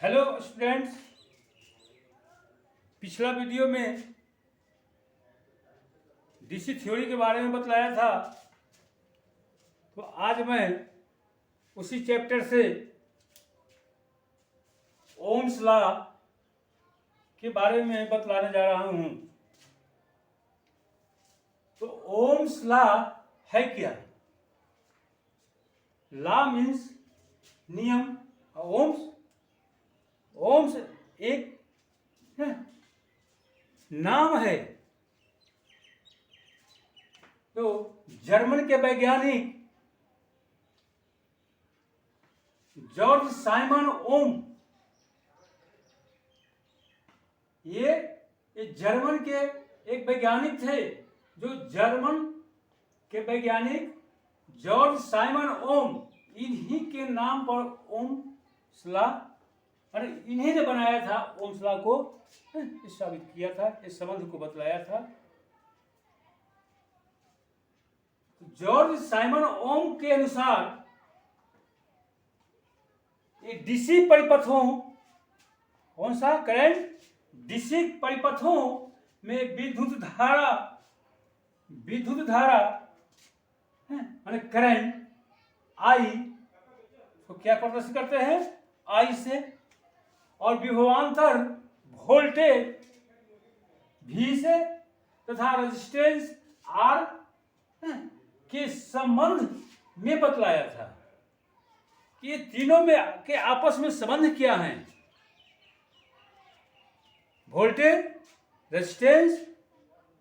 Hello students. पिछला video में DC theory के बारे में बतलाया था, तो आज मैं उसी चैप्टर से ओम्स लॉ के बारे में बतलाने जा रहा हूँ। तो ओम्स लॉ है क्या? लॉ मीन्स नियम, ओम्स एक नाम है। तो जर्मन के वैज्ञानिक जॉर्ज साइमन ओम, ये जर्मन के एक वैज्ञानिक थे। जो जर्मन के वैज्ञानिक जॉर्ज साइमन ओम, इन्हीं के नाम पर ओम्स लॉ, और इन्हीं ने बनाया था ओम्स लॉ को, साबित किया था, इस संबंध को बतलाया था। जॉर्ज साइमन ओम के अनुसार ये डीसी परिपथों, कौन सा करंट, डीसी परिपथों में विद्युत धारा माने करंट आई तो क्या प्रदर्शित करते हैं? आई से, और विभवांतर वोल्टेज V से तथा रेजिस्टेंस R के संबंध में बतलाया था कि ये तीनों में के आपस में संबंध क्या है। वोल्टेज, रेजिस्टेंस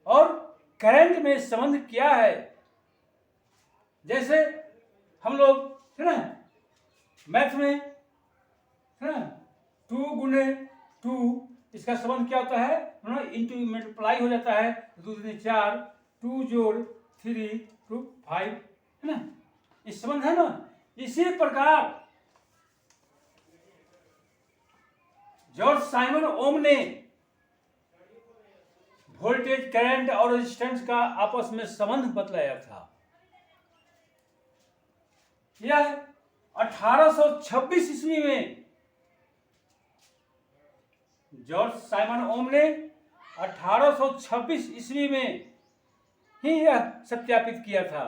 और करंट में संबंध क्या है। जैसे हम लोग है ना मैथ में है ना 2 गुने 2, इसका संबंध क्या होता है? इंटू मल्टीप्लाई हो जाता है, 2 दूनी 4, 2 जोड़ 3 टू 5, है ना, इस संबंध है ना। इसी प्रकार जॉर्ज साइमन ओम ने वोल्टेज, करंट और रेजिस्टेंस का आपस में संबंध बतलाया था। यह 1826 ईस्वी में जॉर्ज साइमन ओम ने 1826 ईस्वी में ही यह सत्यापित किया था।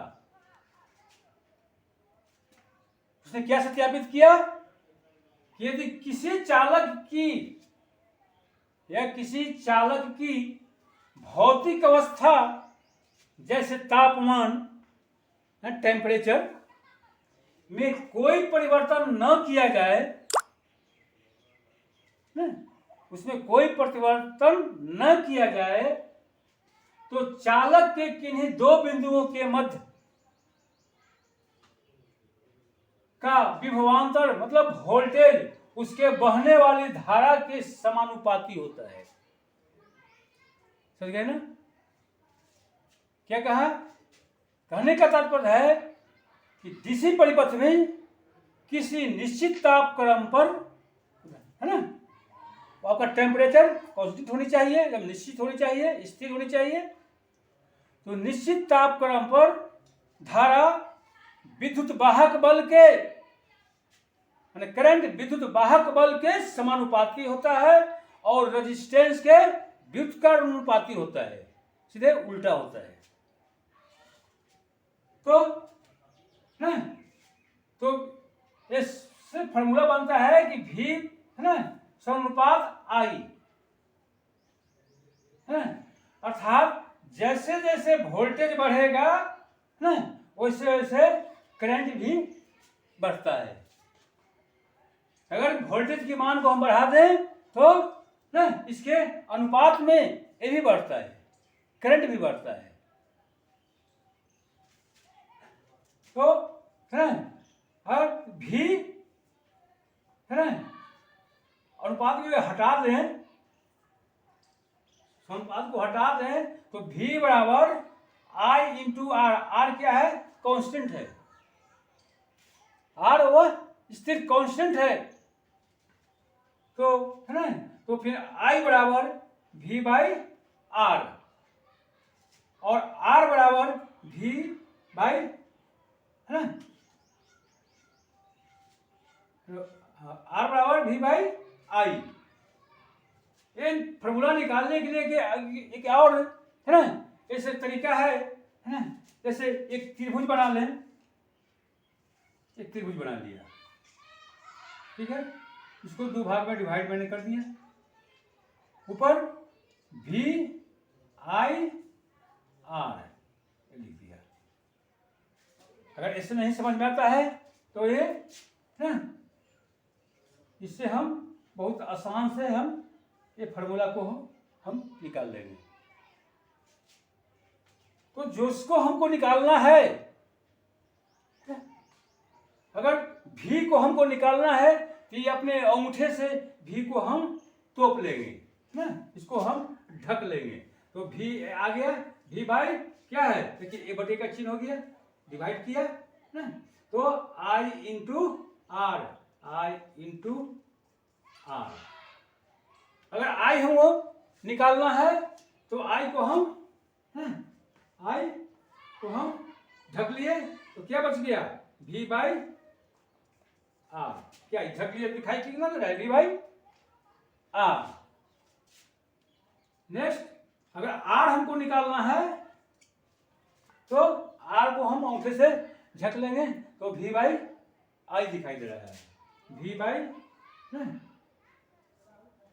उसने क्या सत्यापित किया कि यदि किसी चालक की भौतिक अवस्था जैसे तापमान, टेम्परेचर में कोई परिवर्तन न किया जाए, उसमें कोई परिवर्तन न किया जाए, तो चालक के किन्हीं दो बिंदुओं के मध्य का विभवांतर मतलब वोल्टेज उसके बहने वाली धारा के समानुपाती होता है। समझ गए ना? क्या कहा? कहने का तात्पर्य है कि डीसी परिपथ में किसी निश्चित तापक्रम पर, है ना, आपका टेम्परेचर कांस्टेंट होनी चाहिए, एकदम निश्चित होनी चाहिए, स्थिर होनी चाहिए। तो निश्चित तापक्रम पर धारा विद्युत वाहक बल के, माने करंट विद्युत वाहक बल के समानुपाती होता है, और रेजिस्टेंस के व्युत्क्रमानुपाती होता है, सीधे उल्टा होता है। तो इससे फॉर्मूला बनता है कि V, है ना, समानुपात I, है, अर्थात जैसे जैसे वोल्टेज बढ़ेगा ना, वैसे वैसे करंट भी बढ़ता है। अगर वोल्टेज की मान को हम बढ़ा दें तो ना इसके अनुपात में ये भी बढ़ता है, करंट भी बढ़ता है। तो हर V, है ना, अनुपात को हटा दें, अनुपात को हटा दें तो V बराबर I इंटू आर। आर क्या है? कांस्टेंट है। आर वह स्थिर कांस्टेंट है। तो है ना, तो फिर I बराबर V बाई आर, और R बराबर V बाई, है ना, R बराबर V बाई आई। ये फॉर्मूला निकालने के लिए एक और है ना, ऐसे तरीका है ना। जैसे एक त्रिभुज बना लें, एक त्रिभुज बना लिया, ठीक है, इसको दो भाग में डिवाइड मैंने कर दिया। ऊपर भी आई आर लिख दिया। अगर इससे नहीं समझ में आता है तो ये ना, इससे हम बहुत आसान से हम ये फार्मूला को हम निकाल लेंगे। तो जो इसको हमको निकालना है, अगर भी को हमको निकालना है तो ये अपने अंगूठे से भी को हम तोप लेंगे ना, इसको हम ढक लेंगे। तो भी आ गया, भी बाई क्या है, देखिए ए बटे का चिन्ह हो गया, डिवाइड किया ना, तो I into R, I into R. अगर आई हमको निकालना है तो आई को हम ढक लिए, तो क्या बच गया, भी बाई आर। क्या ढक लिए दिखाई कितना दे रहा है, भी बाई आर। नेक्स्ट, अगर आर हमको निकालना है तो आर को हम अंगूठे से झक लेंगे, तो भी बाई आई दिखाई दे रहा है, भी बाई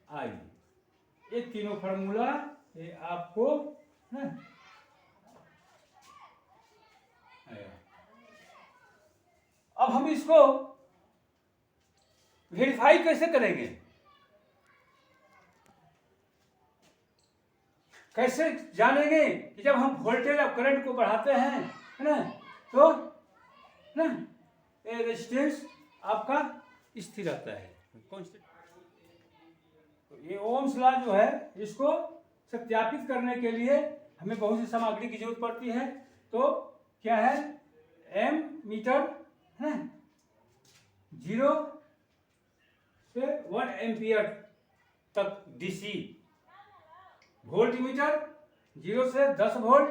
आई। ये तीनों फार्मूला ये आपको अब हम इसको वेरीफाई कैसे करेंगे, कैसे जानेंगे कि जब हम वोल्टेज और करंट को बढ़ाते हैं, है ना, तो ना ये रेजिस्टेंस आपका स्थिर रहता है, कांस्टेंट। तो ये ओम्स लॉ जो है, इसको सत्यापित करने के लिए हमें बहुत सी सामग्री की जरूरत पड़ती है। तो क्या है, एम मीटर है, 0 से 1 एम्पियर तक डीसी, वोल्ट मीटर 0 से 10 वोल्ट,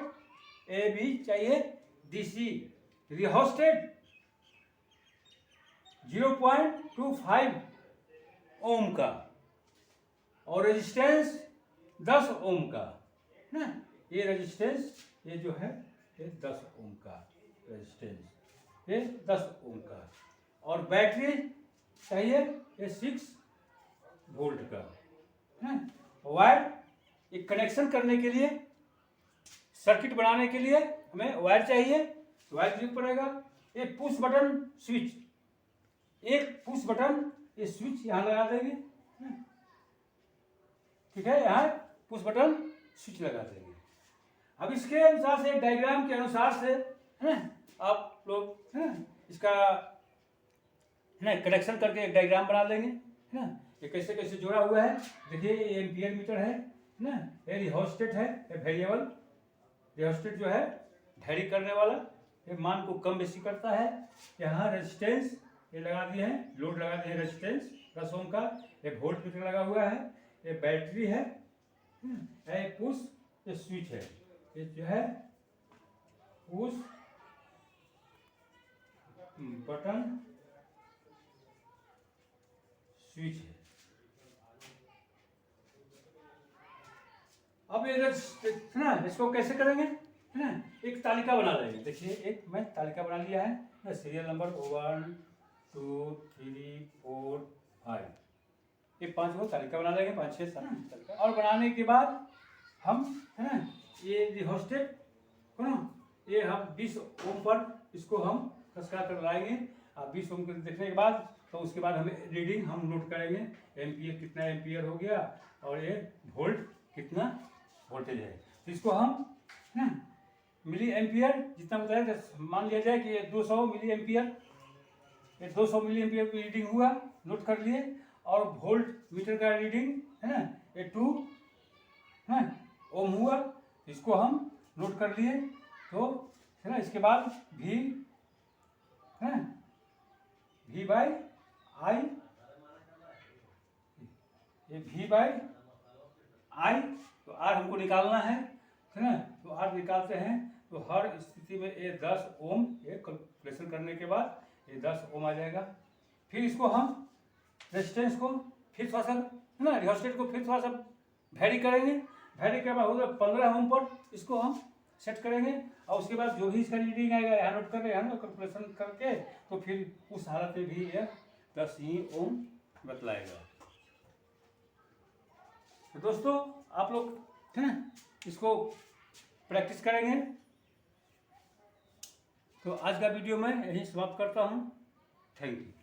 ए भी चाहिए डीसी, रिहोस्टेट 0.25 ओम का, और रेजिस्टेंस 10 ओम का ना। ये रेजिस्टेंस ये जो है ये 10 ओम का रेजिस्टेंस, ये 10 ओम का, और बैटरी चाहिए ये 6 वोल्ट का है। वायर एक कनेक्शन करने के लिए, सर्किट बनाने के लिए हमें वायर चाहिए, वायर जरूरत पड़ेगा। ये पुश बटन स्विच, एक पुश बटन ये स्विच यहाँ लगा देंगे, ठीक है, यहाँ पुश बटन स्विच लगा देंगे। अब इसके अनुसार से, डायग्राम के अनुसार से है आप लोग है इसका कनेक्शन करके एक डायग्राम बना लेंगे, है ना। ये कैसे कैसे जुड़ा हुआ है, देखिए ये एम्पियर मीटर है ना, ये रिहोस्टेट है, ये वेरिएबल रिहोस्टेट जो है वैरी करने वाला, ये मान को कम बेसी करता है। यहाँ रेजिस्टेंस ये लगा दिए हैं, लोड लगा दिए हैं रेजिस्टेंस 10 ओम का, ये वोल्ट मीटर लगा हुआ है, ये बैटरी है, ये पुश ये स्विच है, ये जो है पुश बटन स्विच है। अब ये ना इसको कैसे करेंगे, है ना, एक तालिका बना लेंगे। देखिए एक मैं तालिका बना लिया है ना, सीरियल नंबर 1 2 3 4 5, ये 5 को तालिका बना लेंगे, 5 6 7 तालिका। और बनाने के बाद हम है ना ये रिहोस्टेट को ना ये हम 20 ओम पर इसको हम कसका कर लाएंगे। 20 ओम के देखने के बाद तो उसके बाद हमें रीडिंग हम नोट करेंगे, एम्पियर कितना एम्पियर हो गया और ये वोल्ट कितना वोल्टेज है। तो इसको हम मिली एम्पियर जितना बताया, मान लिया जाए कि ये 200 मिली एम्पियर, ये 200 मिली एम्पियर की रीडिंग हुआ, नोट कर लिए। और वोल्ट मीटर का रीडिंग है ना ये 2 ओम हुआ, इसको हम नोट कर लिए। तो है ना इसके बाद भी बाई आई, ये भी बाई आई, तो आर हमको निकालना है ना, तो आर निकालते हैं। तो हर स्थिति में ये 10 ओम, ये कैलकुलेशन करने के बाद ये 10 ओम आ जाएगा। फिर इसको हम रेजिस्टेंस को फिर थोड़ा सा है ना रियोस्टेट को फिर थोड़ा सा वेरी करेंगे। वेरी के बाद हो गया 15 ओम पर इसको हम सेट करेंगे और उसके बाद जो भी इसका रीडिंग आएगा यहाँ नोट कर रहे हैं ना कैलकुलेशन करके, तो फिर उस हालत में भी यह 10 ही ओम बतलाएगा। तो दोस्तों आप लोग है ना इसको प्रैक्टिस करेंगे। तो आज का वीडियो मैं यहीं समाप्त करता हूँ। Thank you.